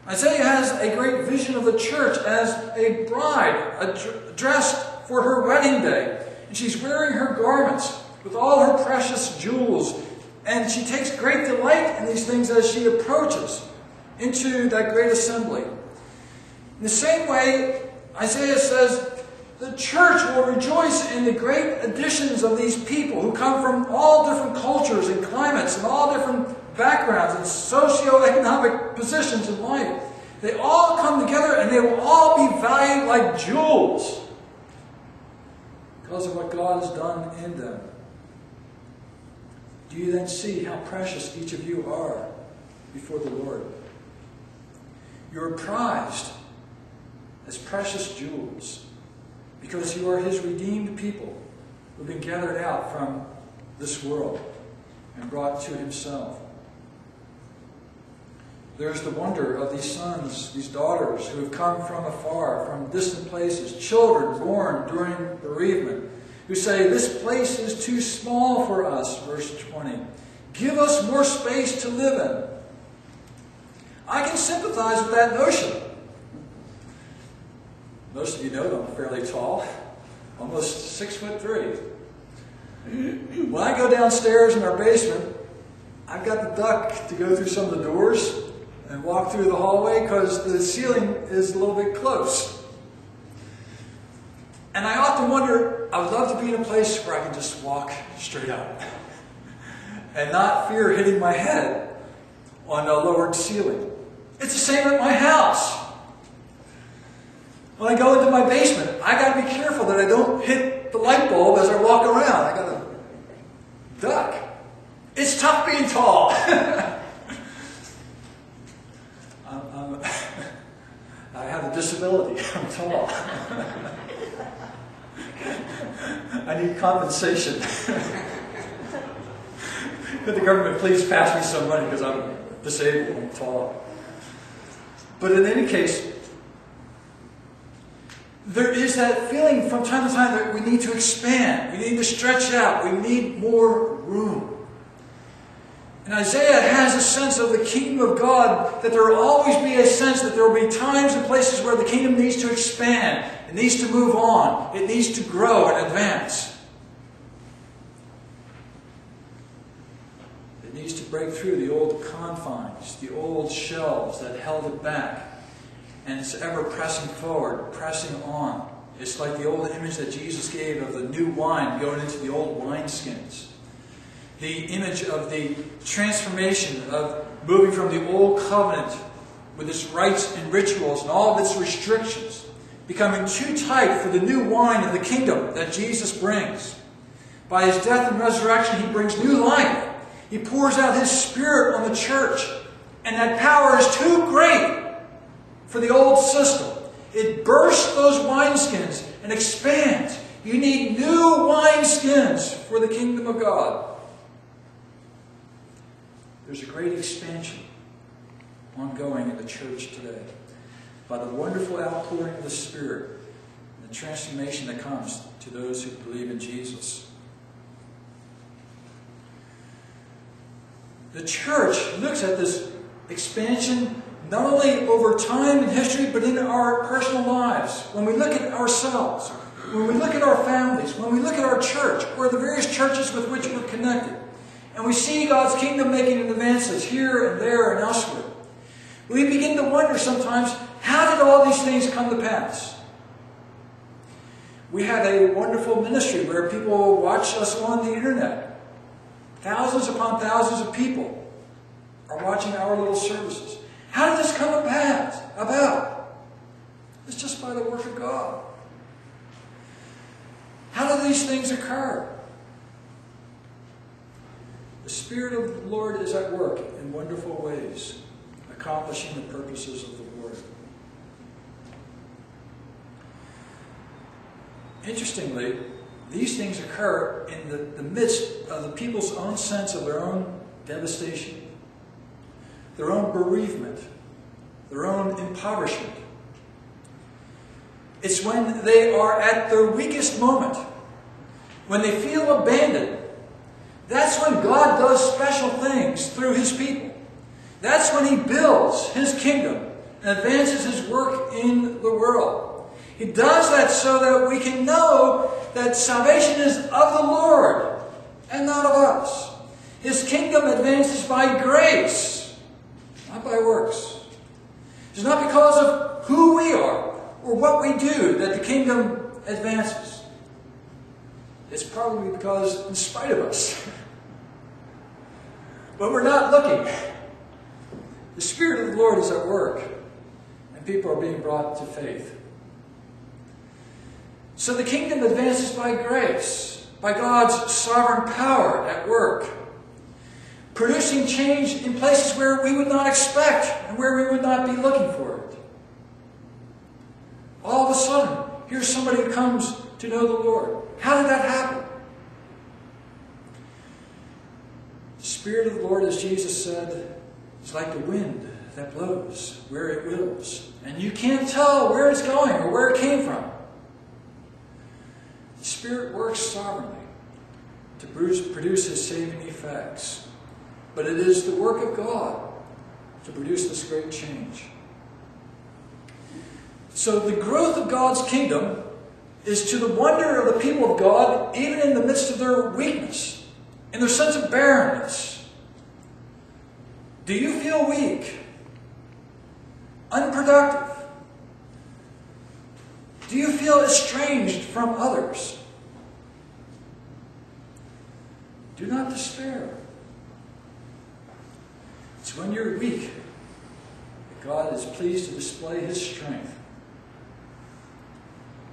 Isaiah has a great vision of the church as a bride dressed for her wedding day. And she's wearing her garments with all her precious jewels. And she takes great delight in these things as she approaches into that great assembly. In the same way, Isaiah says, the church will rejoice in the great additions of these people who come from all different cultures and climates and all different backgrounds and socioeconomic positions in life. They all come together and they will all be valued like jewels because of what God has done in them. Do you then see how precious each of you are before the Lord? You are prized as precious jewels because you are His redeemed people who have been gathered out from this world and brought to Himself. There's the wonder of these sons, these daughters who have come from afar, from distant places, children born during bereavement, who say, this place is too small for us, verse 20. Give us more space to live in. I can sympathize with that notion. Most of you know that I'm fairly tall, almost 6'3". When I go downstairs in our basement, I've got the duck to go through some of the doors and walk through the hallway because the ceiling is a little bit close. And I often wonder, I would love to be in a place where I can just walk straight up and not fear hitting my head on a lowered ceiling. It's the same at my house. When I go into my basement, I got to be careful that I don't hit the light bulb as I walk around. I got to duck. It's tough being tall. I have a disability. I'm tall. I need compensation. Could the government please pass me some money because I'm disabled and tall? But in any case, there is that feeling from time to time that we need to expand. We need to stretch out. We need more room. And Isaiah has a sense of the kingdom of God, that there will always be a sense that there will be times and places where the kingdom needs to expand. It needs to move on. It needs to grow and advance. It needs to break through the old confines, the old shelves that held it back. And it's ever pressing forward, pressing on. It's like the old image that Jesus gave of the new wine going into the old wineskins. The image of the transformation of moving from the old covenant with its rites and rituals and all of its restrictions, becoming too tight for the new wine of the kingdom that Jesus brings. By His death and resurrection, He brings new life. He pours out His Spirit on the church. And that power is too great for the old system. It bursts those wineskins and expands. You need new wineskins for the kingdom of God. There's a great expansion ongoing in the church today by the wonderful outpouring of the Spirit and the transformation that comes to those who believe in Jesus. The church looks at this expansion not only over time and history, but in our personal lives. When we look at ourselves, when we look at our families, when we look at our church, or the various churches with which we're connected, and we see God's kingdom making advances here and there and elsewhere, we begin to wonder sometimes, how did all these things come to pass? We have a wonderful ministry where people watch us on the internet. Thousands upon thousands of people are watching our little services. How did this come about? It's just by the work of God. How do these things occur? The Spirit of the Lord is at work in wonderful ways, accomplishing the purposes of the Lord. Interestingly, these things occur in the midst of the people's own sense of their own devastation, their own bereavement, their own impoverishment. It's when they are at their weakest moment, when they feel abandoned. That's when God does special things through His people. That's when He builds His kingdom and advances His work in the world. He does that so that we can know that salvation is of the Lord and not of us. His kingdom advances by grace, not by works. It's not because of who we are or what we do that the kingdom advances. It's probably because in spite of us. But we're not looking. The Spirit of the Lord is at work, and people are being brought to faith. So the kingdom advances by grace, by God's sovereign power at work, producing change in places where we would not expect and where we would not be looking for it. All of a sudden, here's somebody who comes to know the Lord. How did that happen? The Spirit of the Lord, as Jesus said, is like the wind that blows where it wills. And you can't tell where it's going or where it came from. The Spirit works sovereignly to produce His saving effects. But it is the work of God to produce this great change. So the growth of God's kingdom is to the wonder of the people of God, even in the midst of their weakness, in their sense of barrenness. Do you feel weak? Unproductive? Do you feel estranged from others? Do not despair. It's when you're weak that God is pleased to display His strength.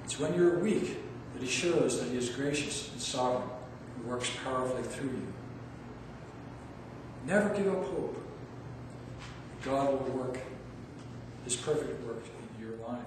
It's when you're weak that He shows that He is gracious and sovereign and works powerfully through you. Never give up hope. God will work His perfect work in your life.